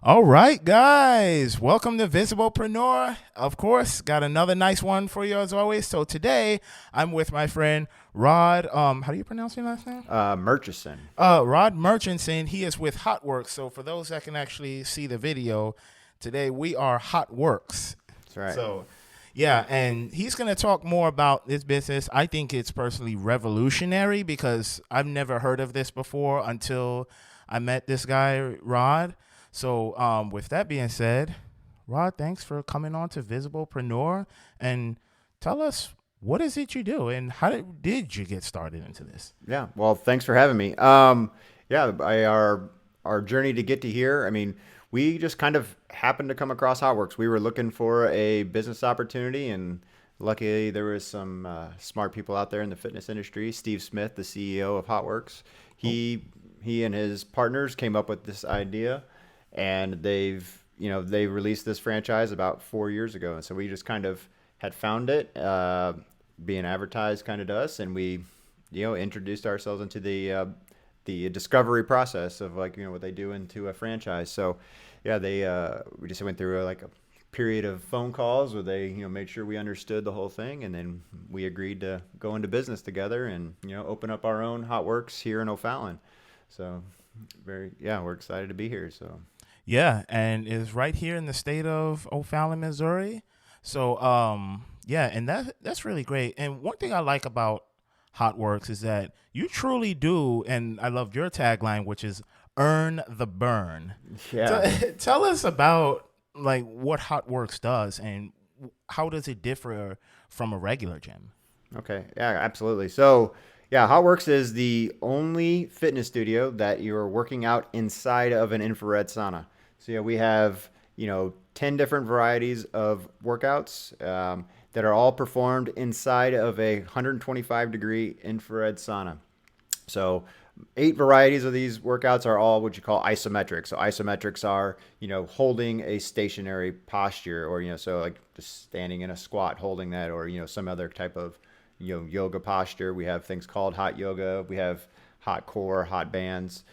All right, guys, welcome to Visiblepreneur. Of course, got another nice one for you as always. So today, I'm with my friend Rod. How do you pronounce your last name? Murchison. Rod Murchison. He is with HotWorx. So for those that can actually see the video, today we are HotWorx. That's right. So yeah, and he's going to talk more about this business. I think it's personally revolutionary because I've never heard of this before until I met this guy, Rod. So with that being said, Rod, thanks for coming on to Visiblepreneur and tell us what is it you do and how did you get started into this? Yeah. Well, thanks for having me. Yeah, our journey to get to here. I mean, we just kind of happened to come across HotWorx. We were looking for a business opportunity, and luckily there was some smart people out there in the fitness industry. Steve Smith, the CEO of HotWorx, he and his partners came up with this idea, and they released this franchise about 4 years ago. And so we just kind of had found it, being advertised kind of to us, and we introduced ourselves into the discovery process of what they do into a franchise. So yeah, they we just went through a period of phone calls where they made sure we understood the whole thing, and then we agreed to go into business together and open up our own HotWorx here in O'Fallon. So we're excited to be here. So Yeah, and is right here in the state of O'Fallon, Missouri. So yeah, and that's really great. And one thing I like about HotWorks is that you truly do, and I love your tagline, which is earn the burn. yeah. Tell us about like what HotWorks does and how does it differ from a regular gym? Okay. Yeah, absolutely. So, yeah, HotWorx is the only fitness studio that you're working out inside of an infrared sauna. So, yeah, we have, 10 different varieties of workouts that are all performed inside of a 125-degree infrared sauna. So, 8 varieties of these workouts are all what you call isometric. So isometrics are, holding a stationary posture, or so like just standing in a squat, holding that, or some other type of yoga posture. We have things called hot yoga. We have hot core, hot bands.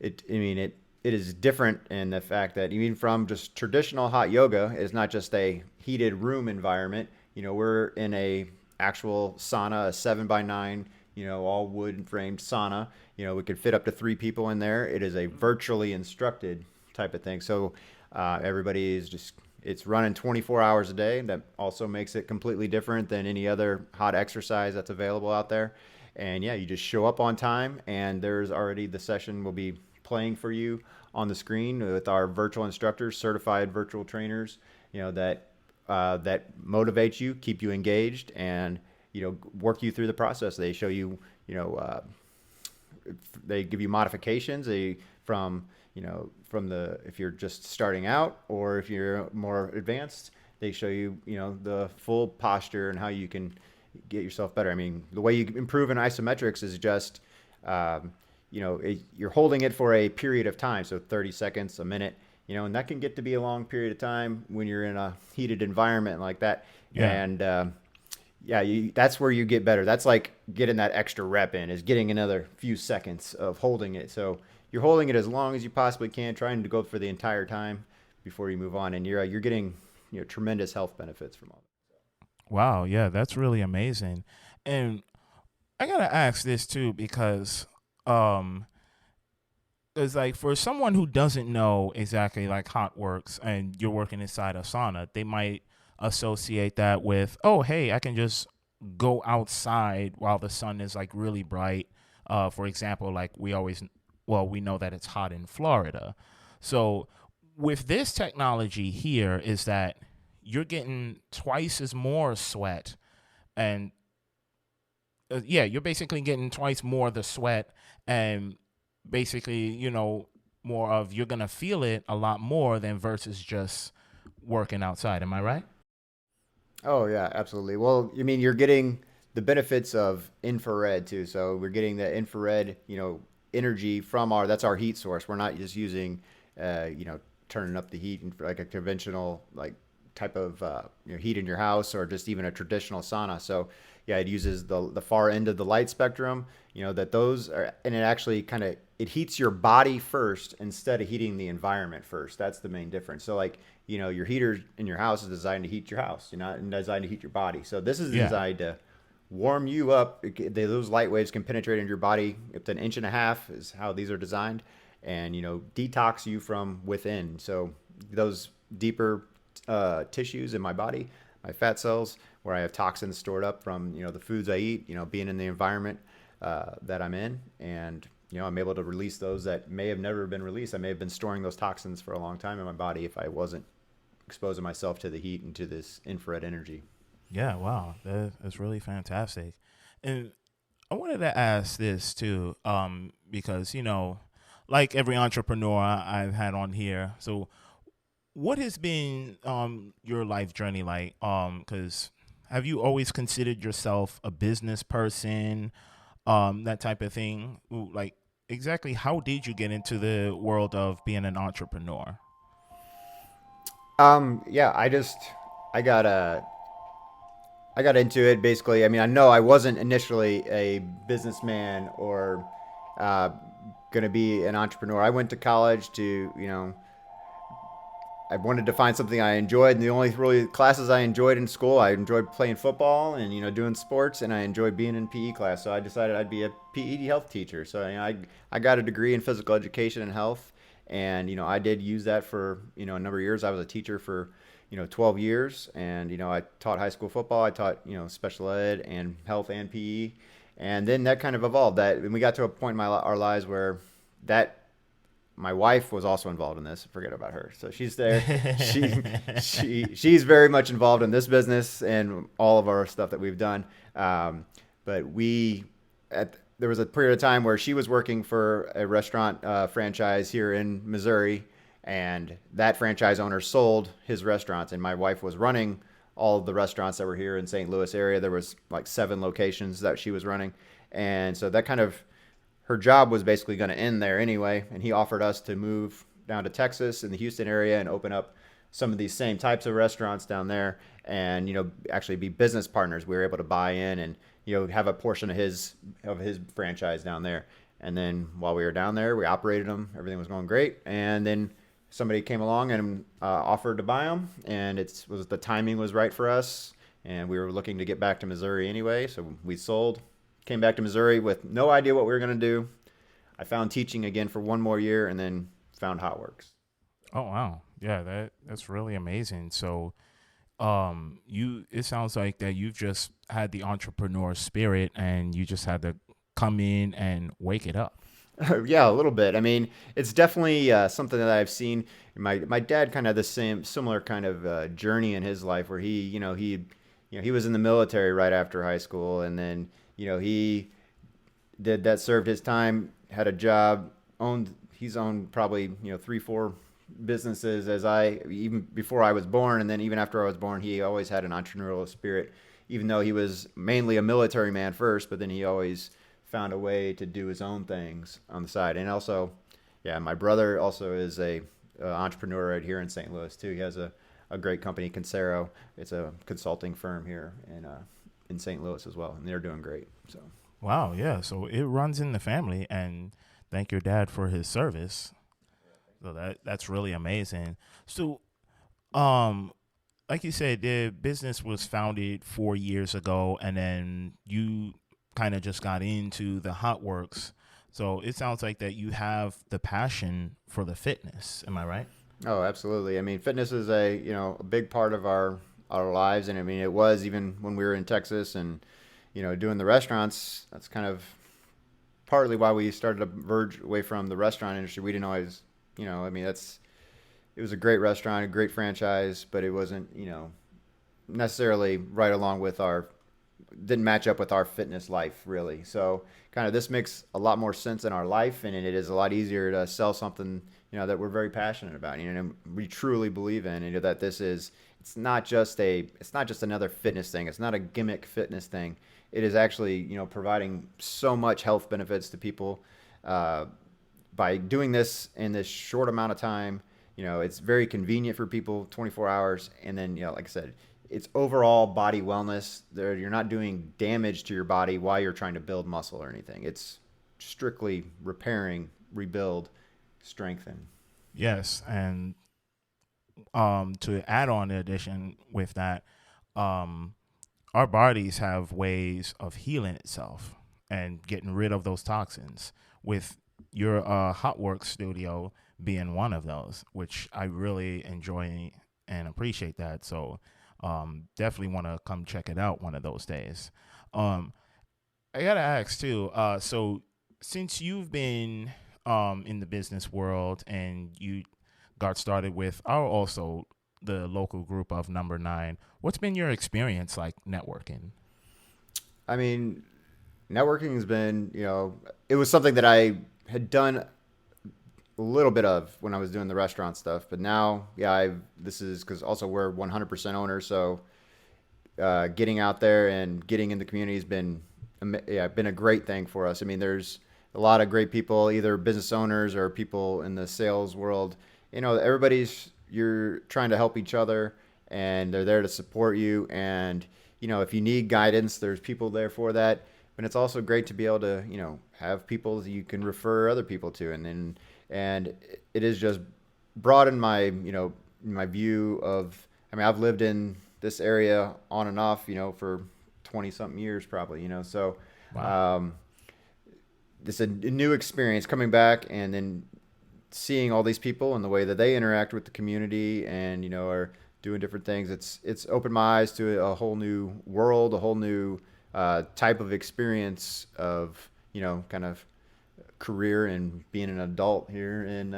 It is different in the fact that even from just traditional hot yoga, it's not just a heated room environment. We're in a actual sauna, a 7x9, all wood framed sauna. We could fit up to 3 people in there. It is a virtually instructed type of thing. So everybody is it's running 24 hours a day. That also makes it completely different than any other hot exercise that's available out there. And yeah, you just show up on time, and there's already the session will be playing for you on the screen with our virtual instructors, certified virtual trainers, that motivate you, keep you engaged, and work you through the process. They show you, they give you modifications. From the if you're just starting out or if you're more advanced, they show you the full posture and how you can get yourself better. I mean, the way you improve in isometrics is just you're holding it for a period of time, so 30 seconds, a minute, and that can get to be a long period of time when you're in a heated environment like that. Yeah. And that's where you get better. That's like getting that extra rep in, is getting another few seconds of holding it. So you're holding it as long as you possibly can, trying to go for the entire time before you move on, and you're getting tremendous health benefits from all that. Wow, yeah, that's really amazing. And I gotta ask this too because um it's like for someone who doesn't know exactly like how it works and you're working inside a sauna, they might associate that with, oh, hey, I can just go outside while the sun is like really bright. For example, like we know that it's hot in Florida. So with this technology here is that you're getting twice as more sweat and yeah, you're basically getting twice more of the sweat and basically, more of you're going to feel it a lot more than versus just working outside. Am I right? Oh yeah, absolutely. Well, you're getting the benefits of infrared too. So we're getting the infrared, energy from that's our heat source. We're not just using, turning up the heat in like a conventional like type of heat in your house, or just even a traditional sauna. So yeah, it uses the far end of the light spectrum. That those are, and it actually kind of it heats your body first instead of heating the environment first. That's the main difference. So like your heater in your house is designed to heat your house. You're not designed to heat your body. So this is Yeah. designed to warm you up. Those light waves can penetrate into your body up to an inch and a half is how these are designed, and detox you from within. So those deeper tissues in my body, my fat cells, where I have toxins stored up from the foods I eat, being in the environment that I'm in, and I'm able to release those that may have never been released. I may have been storing those toxins for a long time in my body if I wasn't exposing myself to the heat and to this infrared energy. Yeah, wow, that's really fantastic. And I wanted to ask this too, because like every entrepreneur I've had on here. So, what has been your life journey like? Because have you always considered yourself a business person, that type of thing? Like, exactly how did you get into the world of being an entrepreneur? Yeah, I got I got into it basically. I mean, I know I wasn't initially a businessman or uh, going to be an entrepreneur. I went to college to, I wanted to find something I enjoyed, and the only really classes I enjoyed in school, I enjoyed playing football and doing sports, and I enjoyed being in PE class. So I decided I'd be a PE health teacher. So I got a degree in physical education and health, and I did use that for a number of years. I was a teacher for 12 years, and I taught high school football. I taught special ed and health and PE, and then that kind of evolved. That and we got to a point in our lives where that my wife was also involved in this. Forget about her. So she's there. She she's very much involved in this business and all of our stuff that we've done. But there was a period of time where she was working for a restaurant franchise here in Missouri, and that franchise owner sold his restaurants, and my wife was running all of the restaurants that were here in St. Louis area. There was like 7 locations that she was running, and so that kind of her job was basically going to end there anyway. And he offered us to move down to Texas in the Houston area and open up some of these same types of restaurants down there, and actually be business partners. We were able to buy in and have a portion of his franchise down there. And then while we were down there, we operated them. Everything was going great, and then somebody came along and offered to buy them, and the timing was right for us, and we were looking to get back to Missouri anyway, so we sold, came back to Missouri with no idea what we were going to do. I found teaching again for one more year, and then found HotWorx. Oh wow, yeah, that's really amazing. So, it sounds like that you've just had the entrepreneur spirit, and you just had to come in and wake it up. Yeah, a little bit. I mean, it's definitely something that I've seen. My dad kind of the similar kind of journey in his life, where he was in the military right after high school, and then he did that, served his time, had a job, he's owned probably 3 4 businesses as I even before I was born, and then even after I was born, he always had an entrepreneurial spirit. Even though he was mainly a military man first, but then he always found a way to do his own things on the side. And also, yeah, my brother also is a entrepreneur right here in St. Louis too. He has a great company, Consero. It's a consulting firm here in St. Louis as well, and they're doing great. So Wow, yeah. So it runs in the family, and thank your dad for his service. So that's really amazing. So, um, like you said, the business was founded 4 years ago, and then you kind of just got into the HotWorx. So it sounds like that you have the passion for the fitness. Am I right? oh, absolutely. I mean, fitness is a big part of our lives, and I mean it was even when we were in Texas and doing the restaurants. That's kind of partly why we started to verge away from the restaurant industry. We didn't always, I mean, it was a great restaurant, a great franchise, but it wasn't, necessarily right along with didn't match up with our fitness life really. So kind of this makes a lot more sense in our life, and it is a lot easier to sell something, that we're very passionate about, and we truly believe in, that it's not just another fitness thing. It's not a gimmick fitness thing. It is actually, providing so much health benefits to people, by doing this in this short amount of time, it's very convenient for people, 24 hours. And then, like I said, it's overall body wellness. You're not doing damage to your body while you're trying to build muscle or anything. It's strictly repairing, rebuild, strengthen. Yes, and to add on the addition with that, um, our bodies have ways of healing itself and getting rid of those toxins. With your HotWorx studio being one of those, which I really enjoy and appreciate that. So definitely want to come check it out one of those days. Um, I gotta ask too. So since you've been in the business world and you got started with our also the local group of Number Nine, what's been your experience like networking? I mean, networking has been, it was something that I had done a little bit of when I was doing the restaurant stuff, but now, yeah, this is because also we're 100% owners, so getting out there and getting in the community has been a great thing for us. I mean, there's a lot of great people, either business owners or people in the sales world. You're trying to help each other, and they're there to support you. And if you need guidance, there's people there for that. But it's also great to be able to have people that you can refer other people to, and it is just broadened my view of. I mean, I've lived in this area on and off, for 20 something years probably, so Wow. um, this a new experience coming back and then seeing all these people and the way that they interact with the community and are doing different things. It's opened my eyes to a whole new world, a whole new type of experience of kind of career and being an adult here in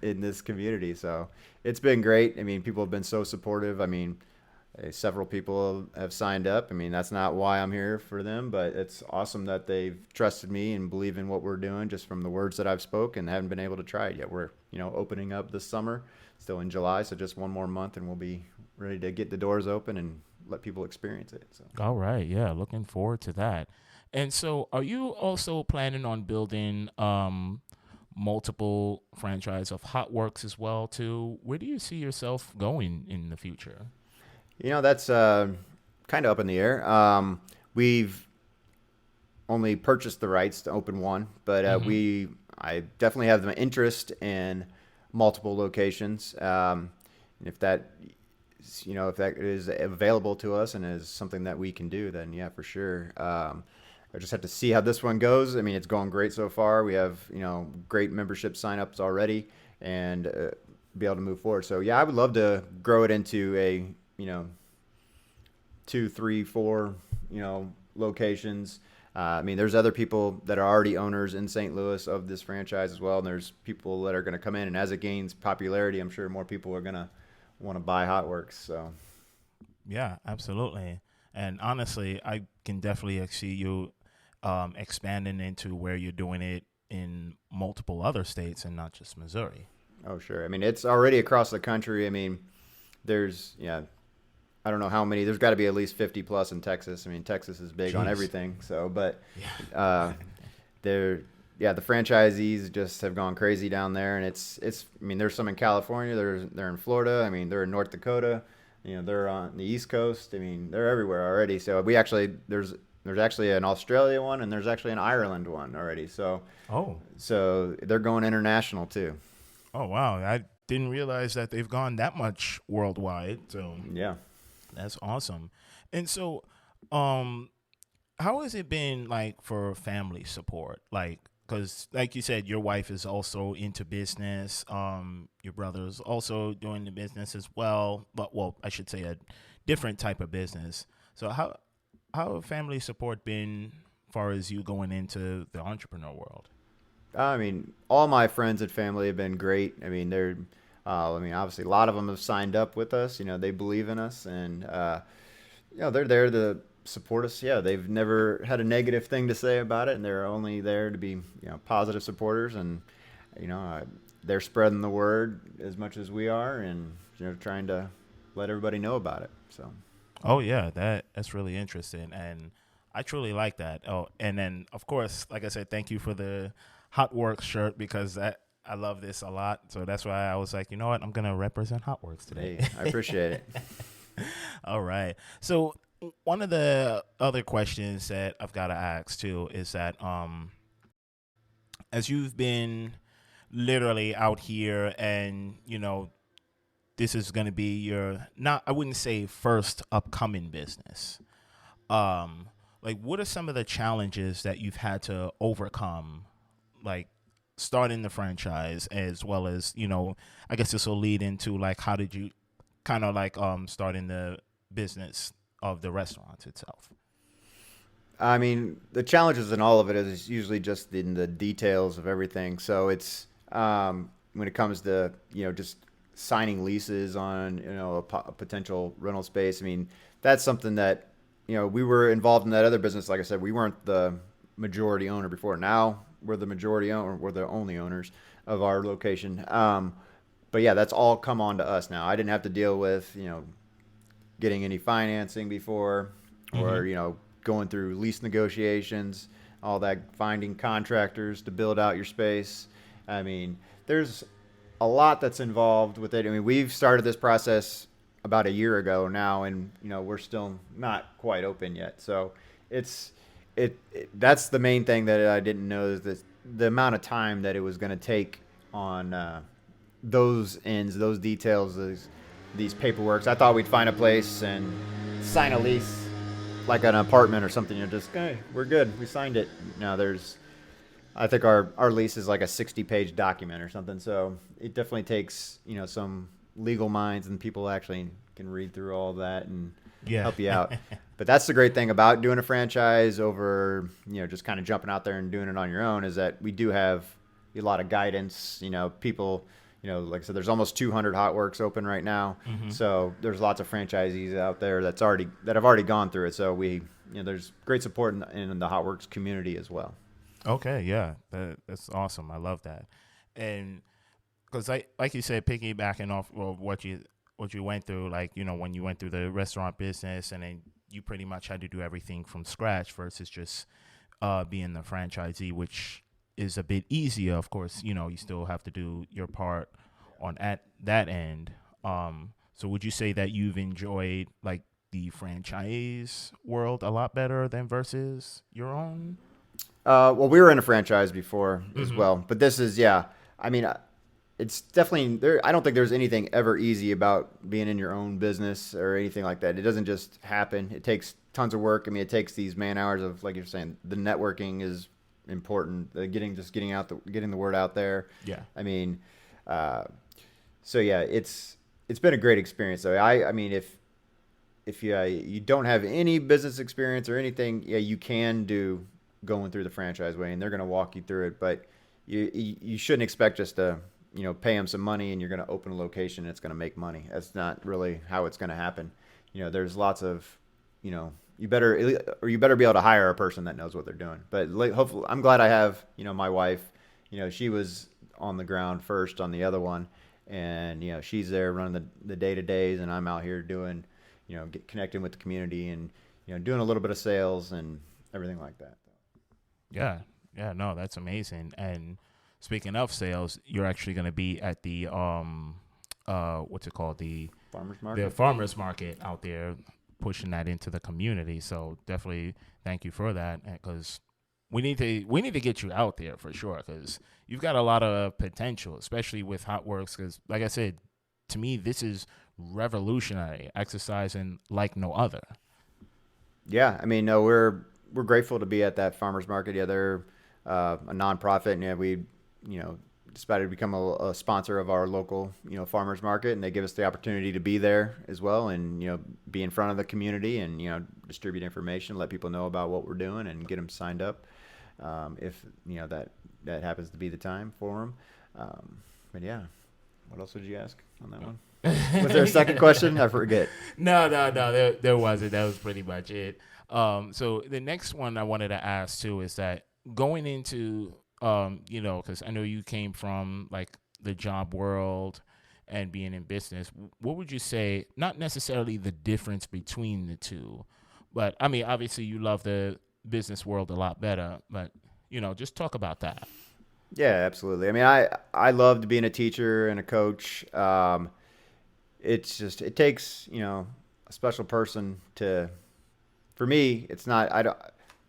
in this community. So it's been great. I mean, people have been so supportive. I mean, several people have signed up. I mean, that's not why I'm here for them, but it's awesome that they've trusted me and believe in what we're doing just from the words that I've spoken. Haven't been able to try it yet. We're opening up this summer, still in July, so just one more month and we'll be ready to get the doors open and let people experience it. So. All right. Yeah. Looking forward to that. And so, are you also planning on building multiple franchise of HotWorx as well too? Where do you see yourself going in the future? That's kind of up in the air. We've only purchased the rights to open one, but Mm-hmm. I definitely have the interest in multiple locations. And if that is available to us and is something that we can do, then yeah, for sure. I just have to see how this one goes. I mean, it's going great so far. We have, great membership signups already and be able to move forward. So yeah, I would love to grow it into a, two, three, four, locations. I mean, there's other people that are already owners in St. Louis of this franchise as well, and there's people that are going to come in. And as it gains popularity, I'm sure more people are going to want to buy HotWorks. So Yeah, absolutely. And honestly, I can definitely see you expanding into where you're doing it in multiple other states and not just Missouri. oh sure, I mean it's already across the country. I mean, there's I don't know how many. There's got to be at least 50 plus in Texas. I mean, Texas is big on Jeez. everything. So, but Yeah. uh, they're yeah, the franchisees just have gone crazy down there, and it's. I mean, there's some in California. They're in Florida. I mean, they're in North Dakota. They're on the East Coast. I mean, they're everywhere already. So we actually there's actually an Australia one, and there's actually an Ireland one already. So Oh. so they're going international too. Oh wow. I didn't realize that they've gone that much worldwide. So Yeah. that's awesome. And so, um, how has it been like for family support? Like, because like you said, your wife is also into business. Your brother's also doing the business as well. But well, I should say a different type of business. So how have family support been far as you going into the entrepreneur world? I mean, all my friends and family have been great. I mean, I mean, obviously, a lot of them have signed up with us. They believe in us, and they're there to support us. Yeah, they've never had a negative thing to say about it, and they're only there to be, positive supporters, and you know, uh, they're spreading the word as much as we are, and trying to let everybody know about it. So, Oh yeah, that's really interesting, and I truly like that. Oh, and then of course, like I said, thank you for the HotWorks shirt because I love this a lot. So that's why I was like, you know what? I'm going to represent HotWorx today. Hey, I appreciate it. All right. So one of the other questions that I've got to ask too is that as you've been literally out here and, this is going to be your, not, I wouldn't say first upcoming business. Like what are some of the challenges that you've had to overcome, like starting the franchise, as well as, I guess this will lead into like, how did you kind of like starting the business of the restaurant itself? I mean, the challenges in all of it is usually just in the details of everything. So it's when it comes to just signing leases on a potential rental space. I mean, that's something that we were involved in that other business. Like I said, we weren't the majority owner before. Now we're the majority owner. We're the only owners of our location. But yeah, that's all come on to us now. I didn't have to deal with getting any financing before, or going through lease negotiations, all that, finding contractors to build out your space. I mean, there's a lot that's involved with it. I mean, we've started this process about a year ago now, and we're still not quite open yet. So that's the main thing that I didn't know, is that the amount of time that it was going to take on those ends, those details, these paperworks. I thought we'd find a place and sign a lease like an apartment or something. You're just, hey, we're good, we signed it. Now I think our lease is like a 60-page document or something. So it definitely takes some legal minds, and people actually can read through all that and help you out. But that's the great thing about doing a franchise over just kind of jumping out there and doing it on your own, is that we do have a lot of guidance. People, like I said, there's almost 200 HotWorx open right now. Mm-hmm. So there's lots of franchisees out there that have already gone through it. So there's great support in the HotWorx community as well. Okay, yeah, that's awesome. I love that. And because like you said, piggybacking off of what you went through, like when you went through the restaurant business, and then you pretty much had to do everything from scratch versus just being the franchisee, which is a bit easier. Of course, you still have to do your part on at that end. So would you say that you've enjoyed like the franchise world a lot better than versus your own? Well, we were in a franchise before as well, but this is, I mean, it's definitely there. I don't think there's anything ever easy about being in your own business or anything like that. It doesn't just happen. It takes tons of work. I mean, it takes these man hours of, like you're saying, the networking is important. Getting the word out there. Yeah. I mean, so yeah, it's been a great experience though. I mean, if you don't have any business experience or anything, yeah, you can do going through the franchise way, and they're going to walk you through it. But you shouldn't expect just to pay them some money and you're going to open a location and it's going to make money. That's not really how it's going to happen. There's lots of you better be able to hire a person that knows what they're doing. But hopefully, I'm glad I have my wife. She was on the ground first on the other one, and she's there running the day-to-days, and I'm out here doing connecting with the community and doing a little bit of sales and everything like that. Yeah, no, that's amazing. And speaking of sales, you're actually going to be at the what's it called, the farmers market. The farmers market out there, pushing that into the community. So definitely thank you for that, because we need to get you out there for sure, because you've got a lot of potential, especially with HotWorx. Because like I said, to me, this is revolutionary, exercising like no other. Yeah, I mean, no, we're grateful to be at that farmers market. Yeah, they're a nonprofit, and we decided to become a sponsor of our local farmers market, and they give us the opportunity to be there as well, and be in front of the community and distribute information, let people know about what we're doing, and get them signed up if that happens to be the time for them. But yeah, what else would you ask on that one? Was there a second question? I forget. No, there wasn't. That was pretty much it. So the next one I wanted to ask too is that going into, because I know you came from like the job world and being in business, what would you say, not necessarily the difference between the two, but I mean, obviously you love the business world a lot better, but just talk about that. Yeah, absolutely. I mean, I loved being a teacher and a coach. It's just it takes a special person to. For me, it's not. I don't.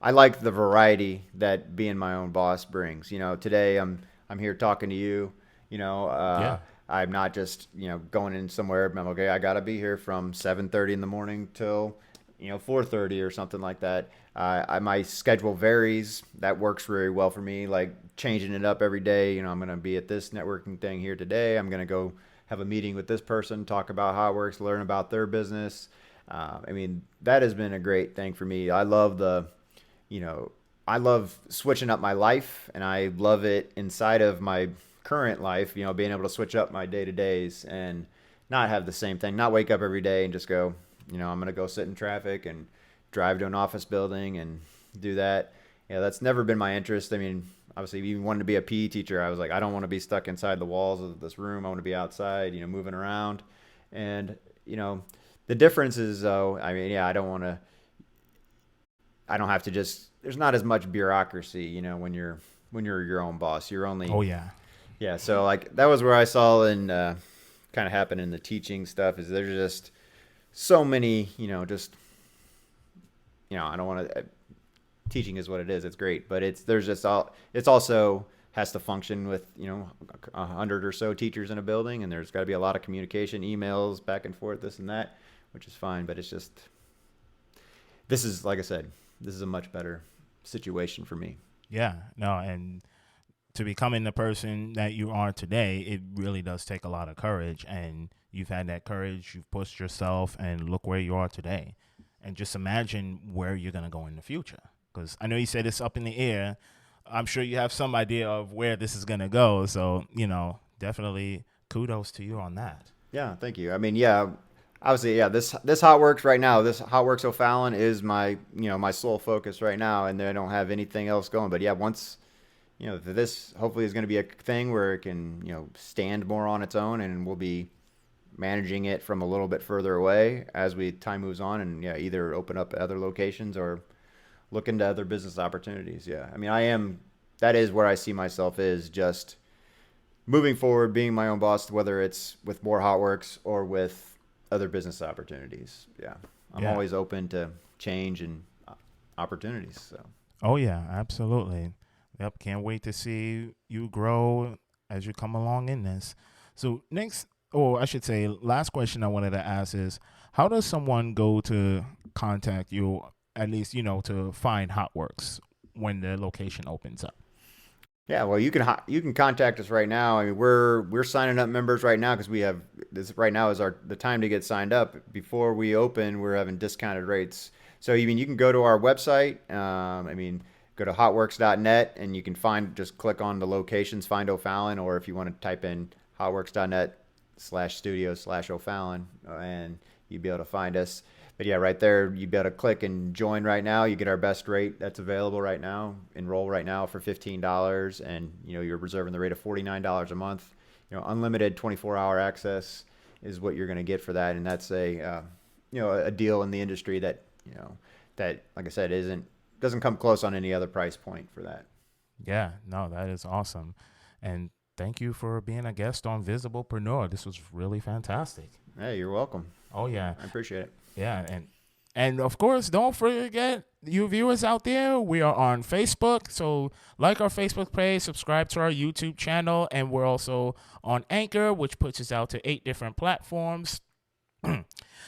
I like the variety that being my own boss brings. Today I'm here talking to you. You know, uh, Yeah. I'm not just going in somewhere. I'm okay. I gotta be here from 7:30 in the morning till 4:30 or something like that. My schedule varies. That works very well for me. Like changing it up every day. I'm gonna be at this networking thing here today. I'm gonna go have a meeting with this person, talk about how it works, learn about their business. I mean, that has been a great thing for me. You know, I love switching up my life, and I love it inside of my current life. Being able to switch up my day to days and not have the same thing, not wake up every day and just go, I'm gonna go sit in traffic and drive to an office building and do that. That's never been my interest. I mean, obviously, even wanting to be a PE teacher, I was like, I don't want to be stuck inside the walls of this room. I want to be outside, moving around, and you know, the difference is though. I mean, yeah, I don't have to just. There's not as much bureaucracy, when you're your own boss. You're only Oh yeah. yeah. So like that was where I saw in kind of happen in the teaching stuff is there's just so many, just I don't want to. Teaching is what it is. It's great, but there's just all. It's also has to function with 100 or so teachers in a building, and there's got to be a lot of communication, emails back and forth, this and that, which is fine. But it's just this is like I said, this is a much better situation for me. Yeah. No, and to becoming the person that you are today, it really does take a lot of courage. And you've had that courage, you've pushed yourself, and look where you are today. And just imagine where you're going to go in the future. Because I know you said it's up in the air. I'm sure you have some idea of where this is going to go. So, definitely kudos to you on that. Yeah, thank you. I mean, yeah, obviously, yeah. This HotWorks right now, this HotWorks O'Fallon is my sole focus right now, and I don't have anything else going. But yeah, once this hopefully is going to be a thing where it can stand more on its own, and we'll be managing it from a little bit further away as we time moves on, and yeah, either open up other locations or look into other business opportunities. Yeah, I mean, that is where I see myself is just moving forward, being my own boss, whether it's with more HotWorks or with other business opportunities. Yeah, I'm Yeah. always open to change and opportunities. So Oh, yeah, absolutely. Yep. Can't wait to see you grow as you come along in this. So, next, or I should say, last question I wanted to ask is how does someone go to contact you, at least, to find HotWorks when the location opens up? yeah, well, you can contact us right now. I mean, we're signing up members right now because we have this right now is the time to get signed up. Before we open, we're having discounted rates. So I mean, you can go to our website. I mean, go to hotworks.net and you can just click on the locations, find O'Fallon, or if you want to type in hotworks.net/studio/O'Fallon, and you'll be able to find us. But yeah, right there, you be able to click and join right now. You get our best rate that's available right now. Enroll right now for $15, and you're reserving the rate of $49 a month. Unlimited 24-hour access is what you're going to get for that, and that's a deal in the industry that like I said doesn't come close on any other price point for that. Yeah, no, that is awesome. And thank you for being a guest on Visiblepreneur. This was really fantastic. Hey, you're welcome. Oh, yeah. I appreciate it. Yeah, and of course, don't forget, you viewers out there, we are on Facebook. So like our Facebook page, subscribe to our YouTube channel, and we're also on Anchor, which puts us out to 8 different platforms.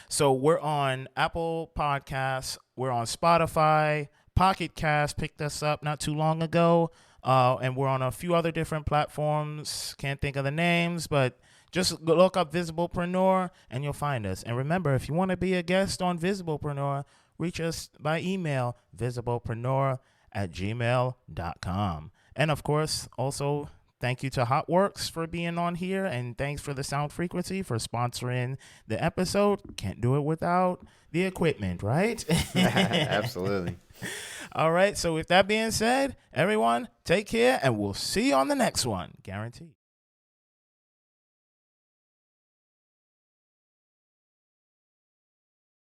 So we're on Apple Podcasts, we're on Spotify, Pocket Cast picked us up not too long ago, and we're on a few other different platforms. Can't think of the names, but just look up Visiblepreneur and you'll find us. And remember, if you want to be a guest on Visiblepreneur, reach us by email, visiblepreneur@gmail.com. And of course, also thank you to HotWorx for being on here, and thanks for the Sound Frequency for sponsoring the episode. Can't do it without the equipment, right? Absolutely. All right, so with that being said, everyone, take care, and we'll see you on the next one. Guaranteed.